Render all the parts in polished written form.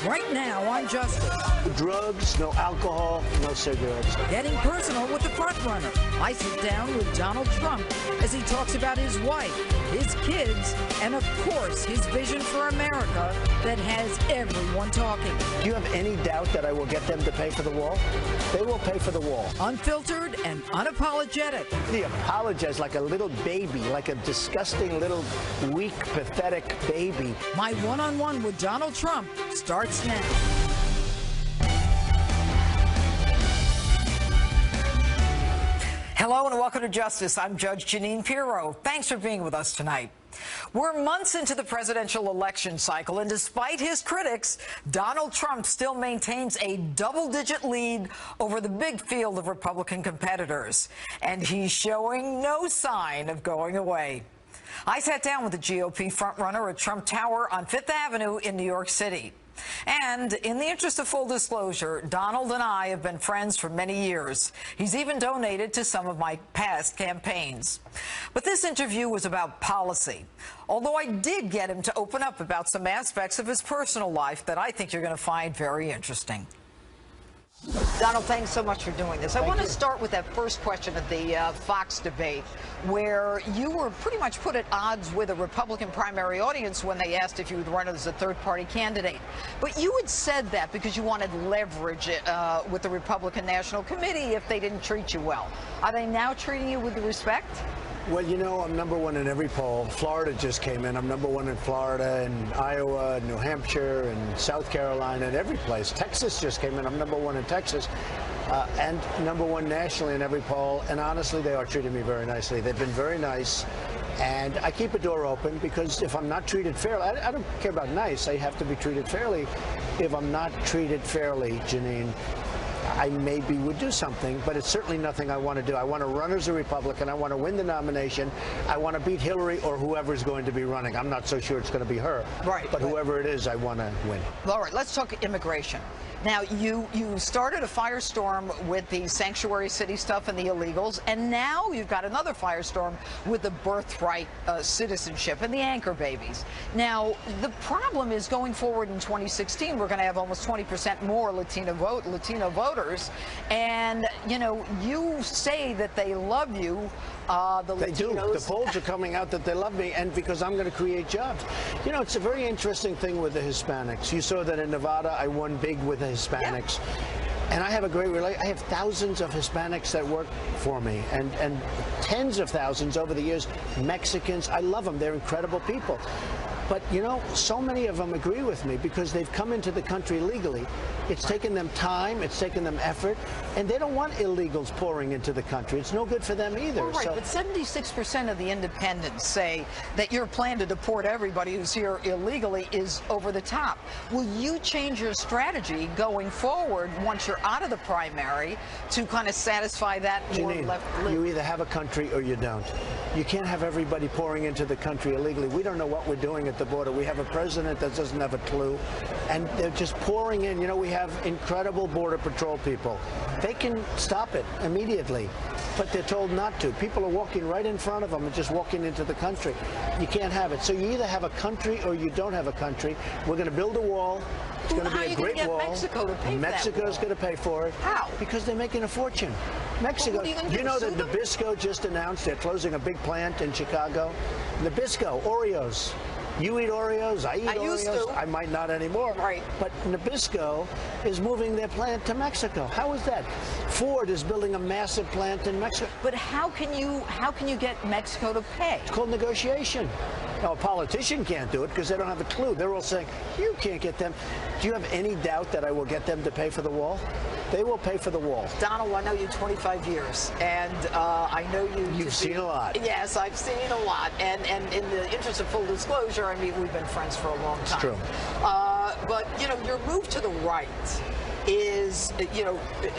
Right now on Justice. Drugs, no alcohol, no cigarettes. Getting personal with the frontrunner. I sit down with Donald Trump as he talks about his wife, his kids, and of course his vision for America that has everyone talking. Do you have any doubt that I will get them to pay for the wall? They will pay for the wall. Unfiltered and unapologetic. He apologized like a little baby, like a disgusting little weak, pathetic baby. My one-on-one with Donald Trump starts now. Hello and welcome to Justice. I'm Judge Jeanine Pirro. Thanks for being with us tonight. We're months into the presidential election cycle, and despite his critics, Donald Trump still maintains a double-digit lead over the big field of Republican competitors, and he's showing no sign of going away. I sat down with the GOP frontrunner at Trump Tower on Fifth Avenue in New York City. And in the interest of full disclosure, Donald and I have been friends for many years. He's even donated to some of my past campaigns. But this interview was about policy, although I did get him to open up about some aspects of his personal life that I think you're going to find very interesting. Donald, thanks so much for doing this. I want to start with that first question of the Fox debate, where you were pretty much put at odds with a Republican primary audience when they asked if you would run as a third-party candidate. But you had said that because you wanted leverage with the Republican National Committee if they didn't treat you well. Are they now treating you with respect? Well, you know, I'm #1 in every poll. Florida just came in. I'm #1 in Florida and Iowa, New Hampshire, and South Carolina, and every place. Texas just came in. I'm #1 in Texas. And #1 nationally in every poll. And honestly, they are treating me very nicely. They've been very nice. And I keep a door open because if I'm not treated fairly, I don't care about nice. I have to be treated fairly. If I'm not treated fairly, Jeanine, I maybe would do something, but it's certainly nothing I want to do. I want to run as a Republican. I want to win the nomination. I want to beat Hillary or whoever's going to be running. I'm not so sure it's going to be her. Right. But whoever it is, I want to win. All right, let's talk immigration. Now, you started a firestorm with the sanctuary city stuff and the illegals, and now you've got another firestorm with the birthright citizenship and the anchor babies. Now, the problem is going forward in 2016, we're going to have almost 20% more Latino voters, and, you know, you say that they love you. They do. The polls are coming out that they love me, and because I'm going to create jobs. You know, it's a very interesting thing with the Hispanics. You saw that in Nevada, I won big with the Hispanics. Yeah. And I have a great relationship. I have thousands of Hispanics that work for me, and tens of thousands over the years. Mexicans, I love them. They're incredible people. But, you know, so many of them agree with me because they've come into the country legally. It's taken them time, it's taken them effort, and they don't want illegals pouring into the country. It's no good for them either. Well, right, but 76% of the independents say that your plan to deport everybody who's here illegally is over the top. Will you change your strategy going forward once you're out of the primary to kind of satisfy that more left? You either have a country or you don't. You can't have everybody pouring into the country illegally. We don't know what we're doing at the border. We have a president that doesn't have a clue, and they're just pouring in. You know, we have incredible Border Patrol people. They can stop it immediately, but they're told not to. People are walking right in front of them and just walking into the country. You can't have it. So you either have a country or you don't have a country. We're going to build a wall. It's going to be a great wall. Mexico to pay for Mexico's going to pay for it. How? Because they're making a fortune. Mexico. You know that Nabisco just announced they're closing a big plant in Chicago. Nabisco, Oreos. You eat Oreos, I eat Oreos. Used to. I might not anymore. Right. But Nabisco is moving their plant to Mexico. How is that? Ford is building a massive plant in Mexico. But how can you get Mexico to pay? It's called negotiation. Now, a politician can't do it because they don't have a clue. They're all saying, you can't get them. Do you have any doubt that I will get them to pay for the wall? They will pay for the wall. Donald, I know you 25 years, and I know you... You've seen a lot. Yes, I've seen a lot. And in the interest of full disclosure, I mean, we've been friends for a long time. It's true. But, you know, your move to the right is, you know,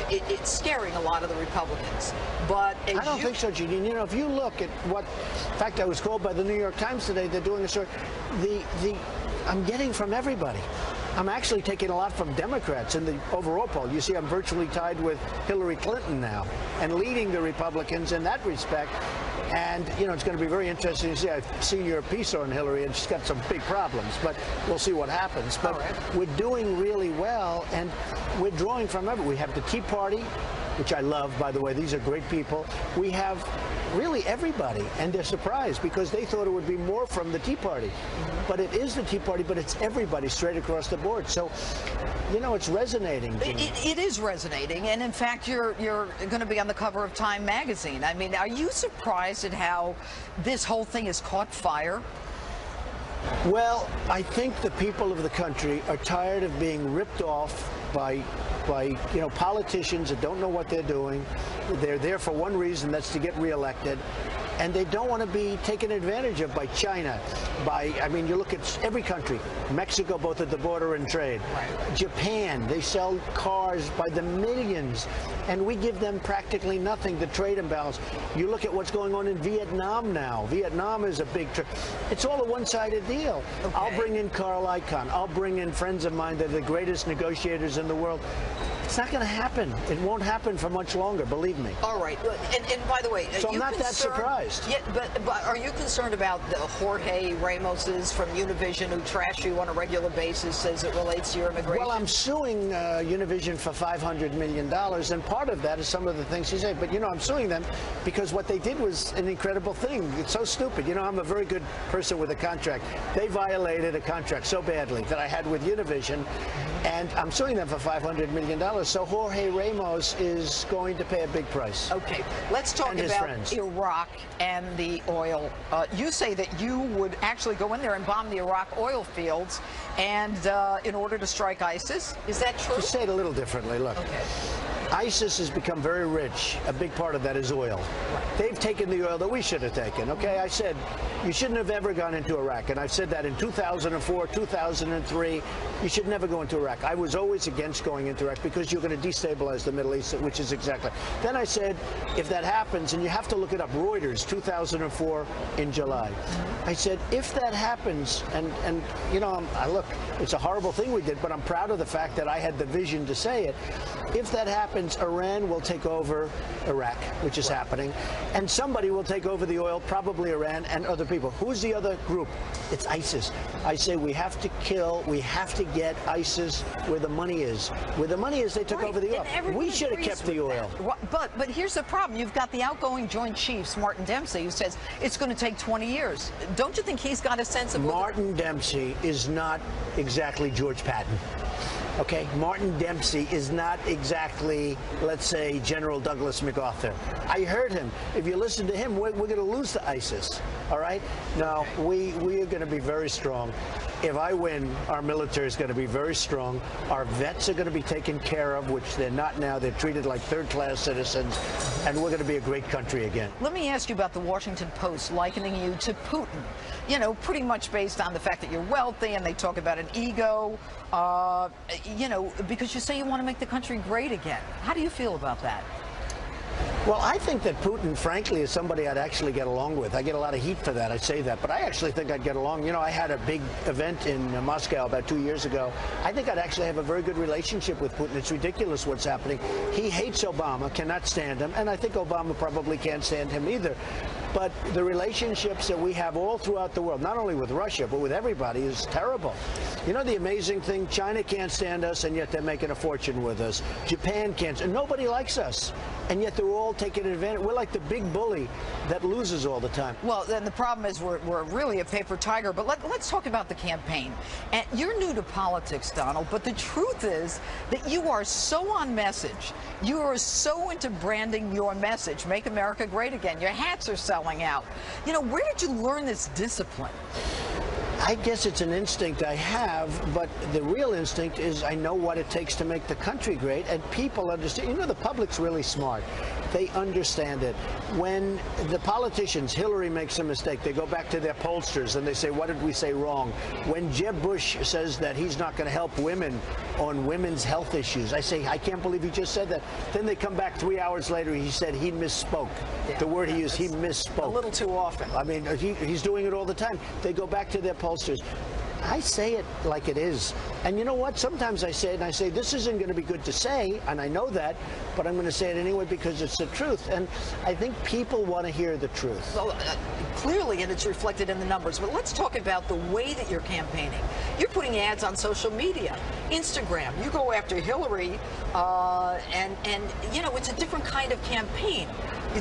it's scaring a lot of the Republicans. But I don't think so, Jeanine. You know, if you look at what... In fact, I was called by the New York Times today. They're doing a story. I'm getting from everybody. I'm actually taking a lot from Democrats in the overall poll. You see, I'm virtually tied with Hillary Clinton now and leading the Republicans in that respect. And, you know, it's going to be very interesting to see. I've seen your piece on Hillary, and she's got some big problems, but we'll see what happens. But we're doing really well, and we're drawing from everywhere. We have the Tea Party, which I love, by the way. These are great people. We have really everybody, and they're surprised because they thought it would be more from the Tea Party. But it is the Tea Party, but it's everybody straight across the board. So, you know, it's resonating. It is resonating, and in fact, you're going to be on the cover of Time magazine. I mean, are you surprised at how this whole thing has caught fire? Well, I think the people of the country are tired of being ripped off by you know, politicians that don't know what they're doing. They're there for one reason, that's to get reelected. And they don't want to be taken advantage of by China, I mean, you look at every country, Mexico, both at the border and trade, Japan, they sell cars by the millions, and we give them practically nothing, the trade imbalance. You look at what's going on in Vietnam now. Vietnam is a big, it's all a one-sided deal. Okay. I'll bring in Carl Icahn, I'll bring in friends of mine that are the greatest negotiators in the world. It's not going to happen. It won't happen for much longer, believe me. All right. And by the way, so I'm not that surprised. Yeah, but are you concerned about the Jorge Ramoses from Univision who trash you on a regular basis as it relates to your immigration? Well, I'm suing Univision for $500 million, and part of that is some of the things he said. But, you know, I'm suing them because what they did was an incredible thing. It's so stupid. You know, I'm a very good person with a contract. They violated a contract so badly that I had with Univision, and I'm suing them for $500 million. So Jorge Ramos is going to pay a big price. Okay, let's talk about Iraq and the oil. You say that you would actually go in there and bomb the Iraq oil fields, and in order to strike ISIS. Is that true? To say it a little differently, look. Okay. ISIS has become very rich. A big part of that is oil. They've taken the oil that we should have taken, okay? I said you shouldn't have ever gone into Iraq, and I've said that in 2004, 2003. You should never go into Iraq. I was always against going into Iraq because you're going to destabilize the Middle East, which is exactly. Then I said, if that happens, and you have to look it up, Reuters, 2004 in July. I said, if that happens, and you know, look, it's a horrible thing we did, but I'm proud of the fact that I had the vision to say it. If that happens, Iran will take over Iraq, which is happening, and somebody will take over the oil, probably Iran and other people. Who's the other group? It's ISIS. I say we have to kill, we have to get ISIS where the money is. Where the money is, they took over the oil. We should have kept the oil. But here's the problem. You've got the outgoing Joint Chiefs, Martin Dempsey, who says it's going to take 20 years. Don't you think he's got a sense of... Martin Dempsey is not exactly George Patton. Okay, Martin Dempsey is not exactly, let's say, General Douglas MacArthur. I heard him. If you listen to him, we're going to lose to ISIS. All right? Now, we are going to be very strong. If I win, our military is going to be very strong. Our vets are going to be taken care of, which they're not now. They're treated like third-class citizens, and we're going to be a great country again. Let me ask you about the Washington Post likening you to Putin. You know, pretty much based on the fact that you're wealthy, and they talk about an ego, you know, because you say you want to make the country great again. How do you feel about that? Well, I think that Putin, frankly, is somebody I'd actually get along with. I get a lot of heat for that, I say that, but I actually think I'd get along. You know, I had a big event in Moscow about 2 years ago. I think I'd actually have a very good relationship with Putin. It's ridiculous what's happening. He hates Obama, cannot stand him, and I think Obama probably can't stand him either. But the relationships that we have all throughout the world, not only with Russia, but with everybody, is terrible. You know the amazing thing? China can't stand us, and yet they're making a fortune with us. Japan can't, and nobody likes us. And yet they're all taking advantage. We're like the big bully that loses all the time. Well, then the problem is we're really a paper tiger. But let's talk about the campaign. And you're new to politics, Donald, but the truth is that you are so on message. You are so into branding your message. Make America great again. Your hats are selling out. You know, where did you learn this discipline? I guess it's an instinct I have, but the real instinct is I know what it takes to make the country great, and people understand. You know, the public's really smart. They understand it. When the politicians, Hillary makes a mistake, they go back to their pollsters and they say, what did we say wrong? When Jeb Bush says that he's not going to help women on women's health issues, I say, I can't believe he just said that. Then they come back 3 hours later, he said he misspoke. Yeah, the word he used, he misspoke. A little too often. I mean, he's doing it all the time. They go back to their pollsters. I say it like it is. And you know what? Sometimes I say it and I say, this isn't going to be good to say, and I know that, but I'm going to say it anyway because it's the truth. And I think people want to hear the truth. Well, clearly, and it's reflected in the numbers. But let's talk about the way that you're campaigning. You're putting ads on social media, Instagram. You go after Hillary, and you know, it's a different kind of campaign.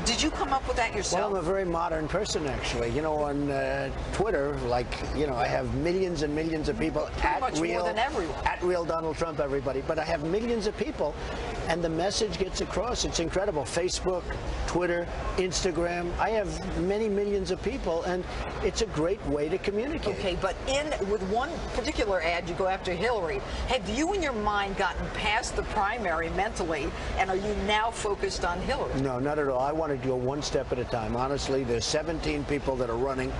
Did you come up with that yourself? Well, I'm a very modern person, actually. You know, on Twitter, like, you know, I have millions and millions of people much more than everyone. At real Donald Trump, everybody. But I have millions of people, and the message gets across. It's incredible. Facebook, Twitter, Instagram. I have many millions of people, and it's a great way to communicate. Okay, but with one particular ad, you go after Hillary. Have you, in your mind, gotten past the primary mentally, and are you now focused on Hillary? No, not at all. I want to go one step at a time. Honestly, there's 17 people that are running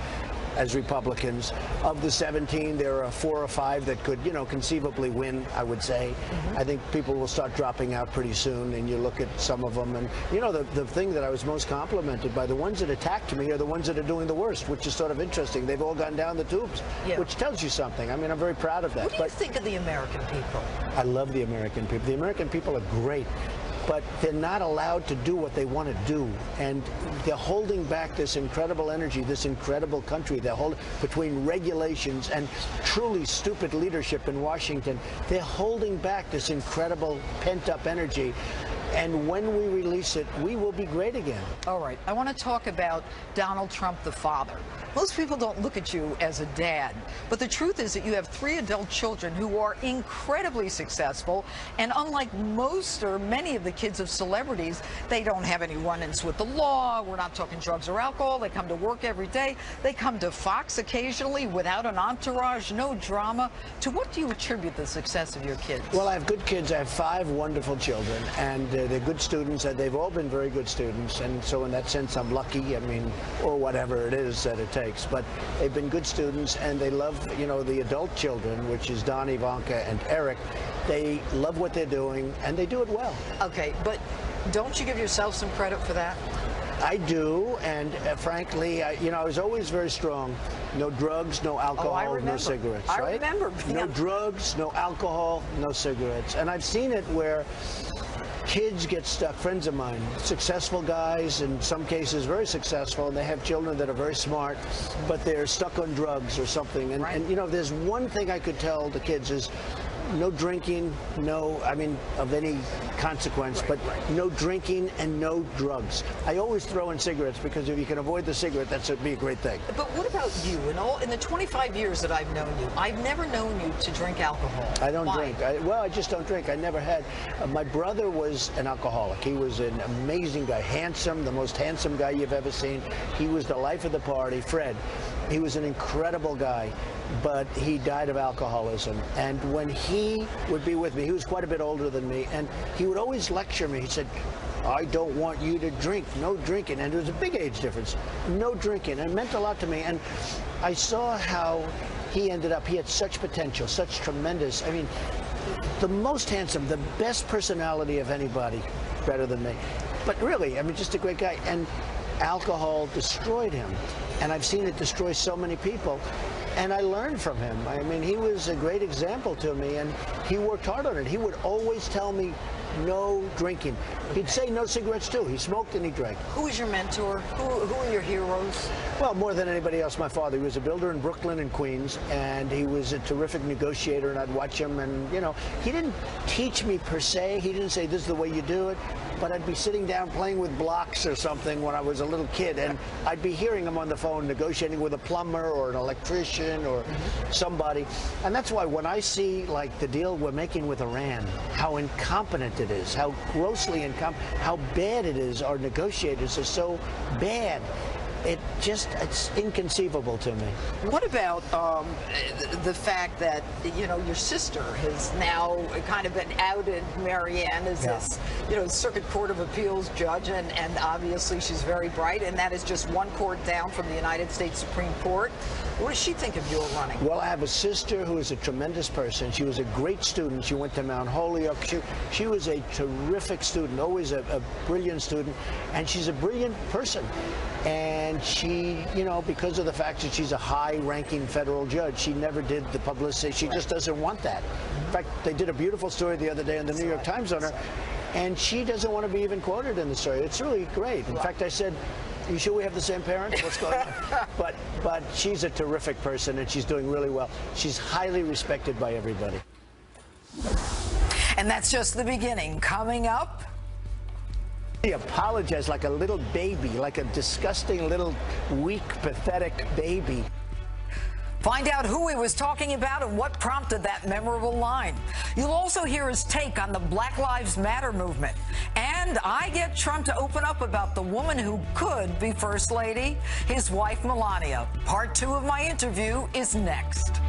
as Republicans. Of the 17, there are 4 or 5 that could, you know, conceivably win, I would say. I think people will start dropping out pretty soon, and you look at some of them, and, you know, the thing that I was most complimented by, the ones that attacked me are the ones that are doing the worst, which is sort of interesting. They've all gone down the tubes, which tells you something. I mean, I'm very proud of that. What do you think of the American people? I love the American people. The American people are great, but they're not allowed to do what they want to do, and they're holding back this incredible energy, this incredible country. They're holding between regulations and truly stupid leadership in Washington. They're holding back this incredible pent-up energy, and when we release it, we will be great again. All right, I want to talk about Donald Trump, the father. Most people don't look at you as a dad, but the truth is that you have 3 adult children who are incredibly successful, and unlike most or many of the kids of celebrities, they don't have any run-ins with the law. We're not talking drugs or alcohol. They come to work every day. They come to Fox occasionally without an entourage, no drama. To what do you attribute the success of your kids? Well, I have good kids. I have 5 wonderful children, and they're good students. They've all been very good students, and so in that sense, I'm lucky. I mean, or whatever it is that it takes. But they've been good students, and they love, you know, the adult children, which is Don, Ivanka, and Eric. They love what they're doing, and they do it well. Okay, but don't you give yourself some credit for that? I do, and frankly, you know, I was always very strong. No drugs, no alcohol, no cigarettes, right? I remember. No drugs, no alcohol, no cigarettes. And I've seen it where kids get stuck. Friends of mine, successful guys, in some cases very successful, and they have children that are very smart, but they're stuck on drugs or something. And you know, there's one thing I could tell the kids is, no drinking, no, I mean, of any consequence, but no drinking and no drugs. I always throw in cigarettes, because if you can avoid the cigarette, that would be a great thing. But what about you? In the 25 years that I've known you, I've never known you to drink alcohol. I don't drink. Well, I just don't drink. I never had. My brother was an alcoholic. He was an amazing guy, handsome, the most handsome guy you've ever seen. He was the life of the party, Fred. He was an incredible guy, but he died of alcoholism. And when he would be with me, he was quite a bit older than me, and he would always lecture me. He said, I don't want you to drink, no drinking. And there was a big age difference, no drinking. And it meant a lot to me. And I saw how he ended up. He had such potential, such tremendous, I mean, the most handsome, the best personality of anybody, better than me. But really, I mean, just a great guy. And alcohol destroyed him, and I've seen it destroy so many people, and I learned from him. I mean, he was a great example to me, and he worked hard on it. He would always tell me no drinking. He'd say no cigarettes too. He smoked and he drank. Who was your mentor? Who are your heroes? Well, more than anybody else, my father. He was a builder in Brooklyn and Queens, and he was a terrific negotiator, and I'd watch him, and, you know, he didn't teach me per se. He didn't say, this is the way you do it. But I'd be sitting down playing with blocks or something when I was a little kid, and I'd be hearing him on the phone negotiating with a plumber or an electrician or somebody. And that's why when I see, like, the deal we're making with Iran, how incompetent it is, how grossly incompetent, how bad it is, our negotiators are so bad. It's inconceivable to me. What about the fact that, you know, your sister has now kind of been outed, Marianne, as this, you know, Circuit Court of Appeals judge, and obviously she's very bright, and that is just one court down from the United States Supreme Court. What does she think of your running? Well, I have a sister who is a tremendous person. She was a great student. She went to Mount Holyoke. She was a terrific student, always a brilliant student, and she's a brilliant person. And she, you know, because of the fact that she's a high-ranking federal judge, she never did the publicity. She just doesn't want that. In fact, they did a beautiful story the other day in the New York Times on her, and she doesn't want to be even quoted in the story. It's really great. In fact, I said, you sure we have the same parents? What's going on? But she's a terrific person, and she's doing really well. She's highly respected by everybody. And that's just the beginning. Coming up, he apologized like a little baby, like a disgusting little weak, pathetic baby. find out who he was talking about and what prompted that memorable line. You'll also hear his take on the Black Lives Matter movement. And I get Trump to open up about the woman who could be First Lady, his wife Melania. Part 2 of my interview is next.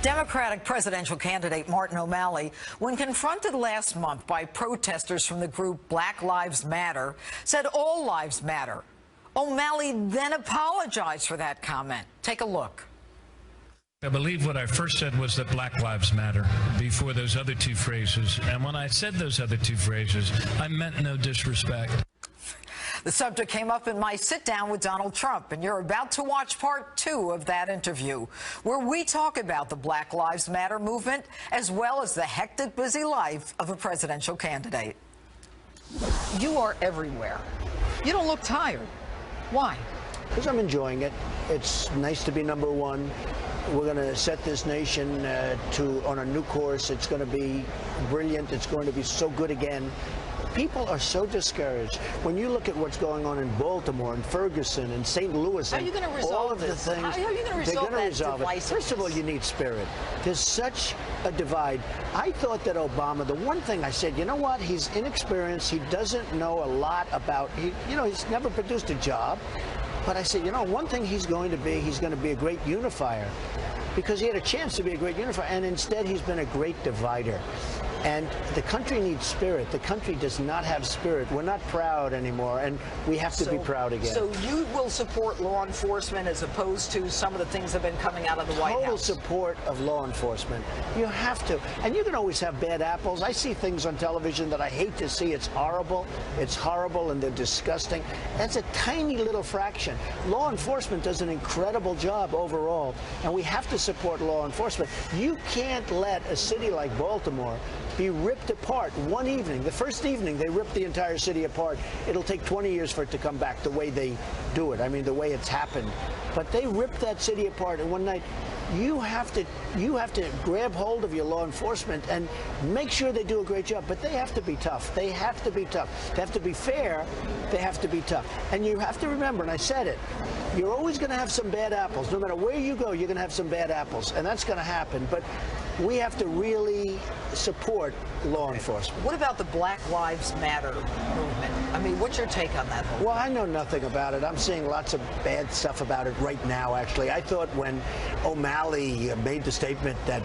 Democratic presidential candidate Martin O'Malley, when confronted last month by protesters from the group Black Lives Matter, said all lives matter. O'Malley then apologized for that comment. Take a look. I believe what I first said was that Black Lives Matter before those other two phrases. And when I said those other two phrases, I meant no disrespect. The subject came up in my sit-down with Donald Trump, and you're about to watch part 2 of that interview, where we talk about the Black Lives Matter movement, as well as the hectic, busy life of a presidential candidate. You are everywhere. You don't look tired. Why? Because I'm enjoying it. It's nice to be number one. We're going to set this nation on a new course. It's going to be brilliant. It's going to be so good again. People are so discouraged. When you look at what's going on in Baltimore and Ferguson and St. Louis and all of the things, how are you going to resolve that? First of all, you need spirit. There's such a divide. I thought that Obama, the one thing I said, you know what? He's inexperienced. He doesn't know a lot about, he's never produced a job. But I said, one thing he's going to be a great unifier, because he had a chance to be a great unifier, and instead he's been a great divider. And the country needs spirit. The country does not have spirit. We're not proud anymore, and we have to be proud again. So you will support law enforcement as opposed to some of the things that have been coming out of the White House? Total support of law enforcement. You have to. And you can always have bad apples. I see things on television that I hate to see. It's horrible. It's horrible, and they're disgusting. That's a tiny little fraction. Law enforcement does an incredible job overall, and we have to support law enforcement. You can't let a city like Baltimore be ripped apart one evening. The first evening, they ripped the entire city apart. It'll take 20 years for it to come back the way they do it. I mean, the way it's happened. But they ripped that city apart in one night. You have to grab hold of your law enforcement and make sure they do a great job. But they have to be tough. They have to be tough. They have to be fair. They have to be tough. And you have to remember, and I said it, you're always going to have some bad apples. No matter where you go, you're going to have some bad apples. And that's going to happen. But we have to really support law enforcement. What about the Black Lives Matter movement? I mean, what's your take on that whole Well, I know nothing about it. I'm seeing lots of bad stuff about it right now, actually. I thought when O'Malley made the statement that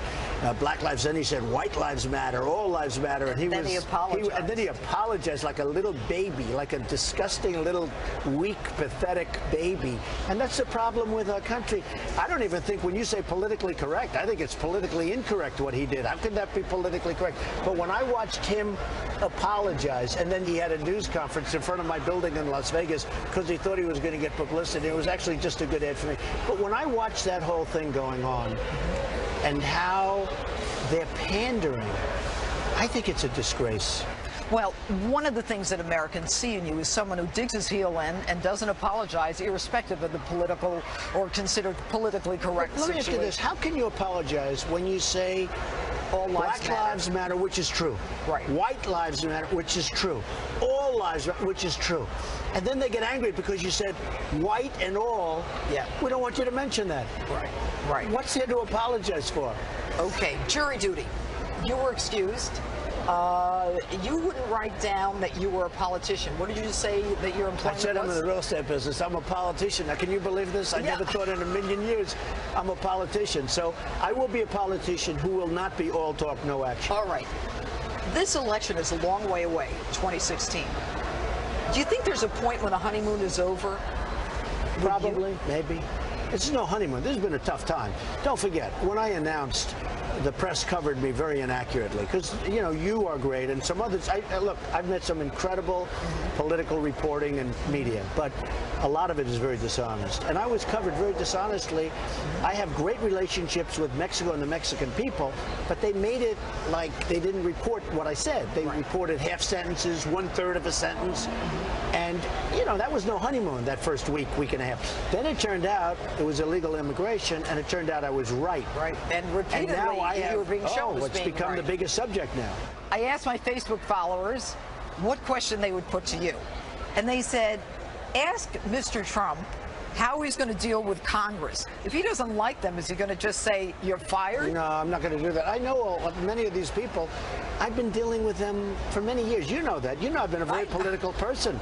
Black Lives, then he said white lives matter, all lives matter, and then he apologized. And then he apologized like a little baby, like a disgusting little weak, pathetic baby. And that's the problem with our country. I don't even think when you say politically correct, I think it's politically incorrect what he did. How can that be politically correct? But when I watched him apologize, and then he had a news conference in front of my building in Las Vegas because he thought he was going to get publicity, it was actually just a good ad for me. But when I watched that whole thing going on and how they're pandering, I think it's a disgrace. Well, one of the things that Americans see in you is someone who digs his heel in and doesn't apologize, irrespective of the political or considered politically correct Let me situation. ask you this. How can you apologize when you say all lives Black lives matter, which is true. Right. White lives matter, which is true. All lives matter, which is true. And then they get angry because you said white and all. Yeah. We don't want you to mention that. Right. Right. What's there to apologize for? Okay. Jury duty. You were excused. You wouldn't write down that you were a politician. What did you say that your employment was? I said I'm in the real estate business. I'm a politician. Now, can you believe this? I never thought in a million years I'm a politician. So I will be a politician who will not be all talk, no action. All right. This election is a long way away, 2016. Do you think there's a point when the honeymoon is over? Probably, maybe. It's no honeymoon. This has been a tough time. Don't forget, when I announced the press covered me very inaccurately, because you know you are great and some others. Look, I've met some incredible political reporting and media, but a lot of it is very dishonest, and I was covered very dishonestly. I have great relationships with Mexico and the Mexican people, but they made it like they didn't report what I said. They reported half sentences, 1/3 of a sentence, and you know that was no honeymoon that first week and a half. Then it turned out it was illegal immigration, and it turned out I was right. And repeatedly, and now you were being shown as it's being become right. the biggest subject now. I asked my Facebook followers what question they would put to you, and they said, ask Mr. Trump how he's going to deal with Congress. If he doesn't like them, is he going to just say, you're fired? No, I'm not going to do that. I know many of these people. I've been dealing with them for many years. You know that. You know I've been a very political person.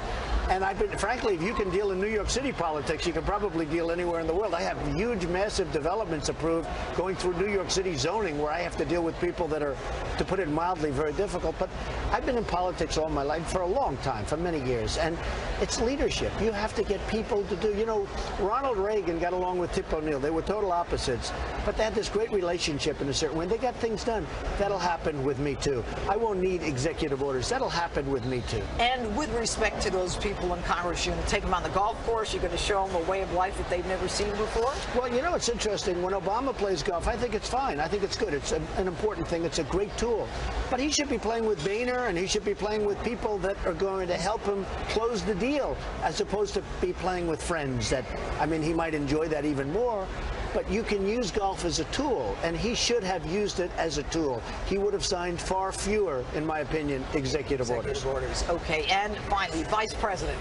And I've been, frankly, if you can deal in New York City politics, you can probably deal anywhere in the world. I have huge, massive developments approved going through New York City zoning where I have to deal with people that are, to put it mildly, very difficult. But I've been in politics all my life for a long time, for many years. And it's leadership. You have to get people to do, you know, Ronald Reagan got along with Tip O'Neill. They were total opposites, but they had this great relationship in a certain way. They got things done. That'll happen with me, too. I won't need executive orders. That'll happen with me, too. And with respect to those people in Congress, you're going to take them on the golf course, you're going to show them a way of life that they've never seen before? Well, you know, it's interesting. When Obama plays golf, I think it's fine. I think it's good. It's an important thing. It's a great tool. But he should be playing with Boehner, and he should be playing with people that are going to help him close the deal, as opposed to be playing with friends that, I mean, he might enjoy that even more. But you can use golf as a tool, and he should have used it as a tool. He would have signed far fewer, in my opinion, executive orders. Okay, and finally, Vice President.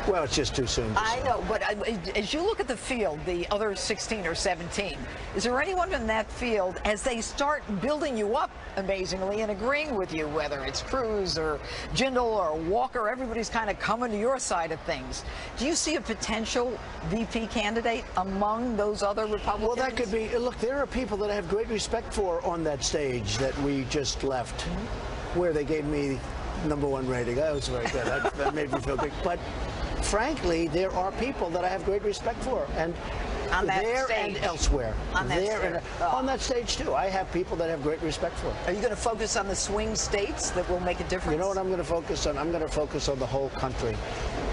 Well, it's just too soon. I know, but as you look at the field, the other 16 or 17, is there anyone in that field, as they start building you up amazingly and agreeing with you, whether it's Cruz or Jindal or Walker, everybody's kind of coming to your side of things. Do you see a potential VP candidate among those other Republicans? Well, that could be. Look, there are people that I have great respect for on that stage that we just left, where they gave me #1 rating. That was very good. That made me feel big. But frankly, there are people that I have great respect for, and on that there stage. And elsewhere. On that there stage. On that stage too. I have people that I have great respect for. Are you going to focus on the swing states that will make a difference? You know what I'm going to focus on? I'm going to focus on the whole country,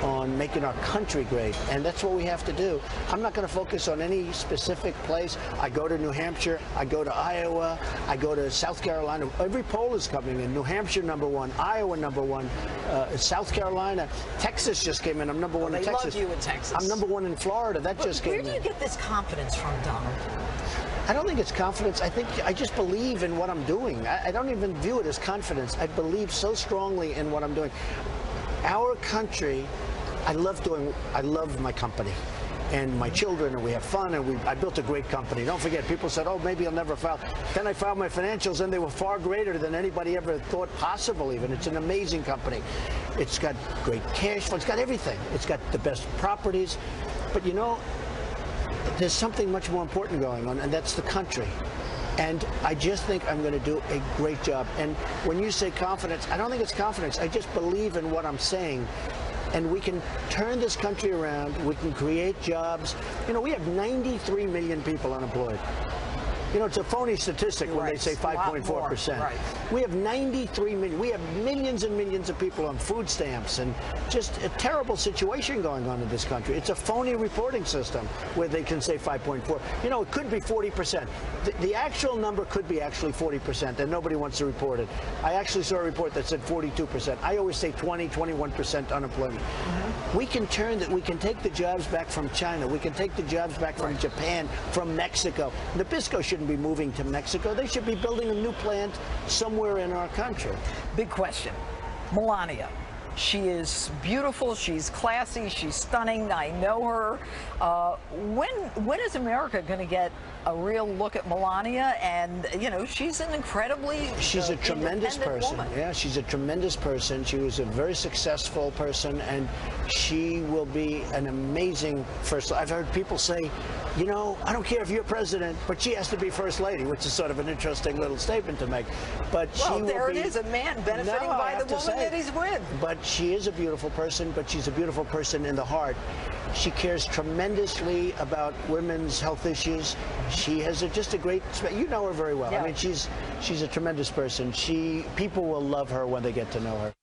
on making our country great, and that's what we have to do. I'm not going to focus on any specific place. I go to New Hampshire, I go to Iowa, I go to South Carolina. Every poll is coming in. New Hampshire #1, Iowa #1, South Carolina, Texas just came in. I'm #1 in Texas. They love you in Texas. I'm #1 in Florida. That just came in. Where do you get this confidence from, Donald? I don't think it's confidence. I think I just believe in what I'm doing. I don't even view it as confidence. I believe so strongly in what I'm doing. Our country, I love my company and my children, and we have fun, and I built a great company. Don't forget, people said, oh, maybe I'll never file. Then I filed my financials, and they were far greater than anybody ever thought possible even. It's an amazing company. It's got great cash flow. It's got everything. It's got the best properties. But you know, there's something much more important going on, and that's the country. And I just think I'm going to do a great job. And when you say confidence, I don't think it's confidence. I just believe in what I'm saying. And we can turn this country around. We can create jobs. You know, we have 93 million people unemployed. You know, it's a phony statistic when they say 5.4%. Right. We have 93 million. We have millions and millions of people on food stamps, and just a terrible situation going on in this country. It's a phony reporting system where they can say 5.4. You know, it could be 40%. The actual number could be actually 40%, and nobody wants to report it. I actually saw a report that said 42%. I always say 20, 21% unemployment. We can turn that. We can take the jobs back from China. We can take the jobs back from Japan, from Mexico. Nabisco shouldn't be moving to Mexico. They should be building a new plant somewhere in our country. Big question. Melania. She is beautiful. She's classy. She's stunning. I know her. When is America going to get a real look at Melania? And, you know, she's an incredibly She's a tremendous person. woman. Yeah, she's a tremendous person. She was a very successful person, and she will be an amazing first. I've heard people say, you know, I don't care if you're president, but she has to be first lady, which is sort of an interesting little statement to make. But well, she will there be, it is, a man benefiting by the woman that he's with. But she is a beautiful person, but she's a beautiful person in the heart. She cares tremendously about women's health issues. She has just a great, you know her very well. Yeah. I mean, she's a tremendous person. People will love her when they get to know her.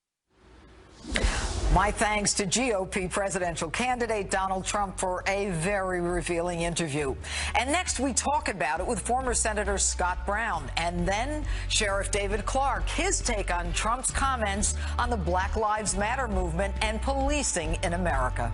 My thanks to GOP presidential candidate Donald Trump for a very revealing interview. And next we talk about it with former Senator Scott Brown, and then Sheriff David Clark, his take on Trump's comments on the Black Lives Matter movement and policing in America.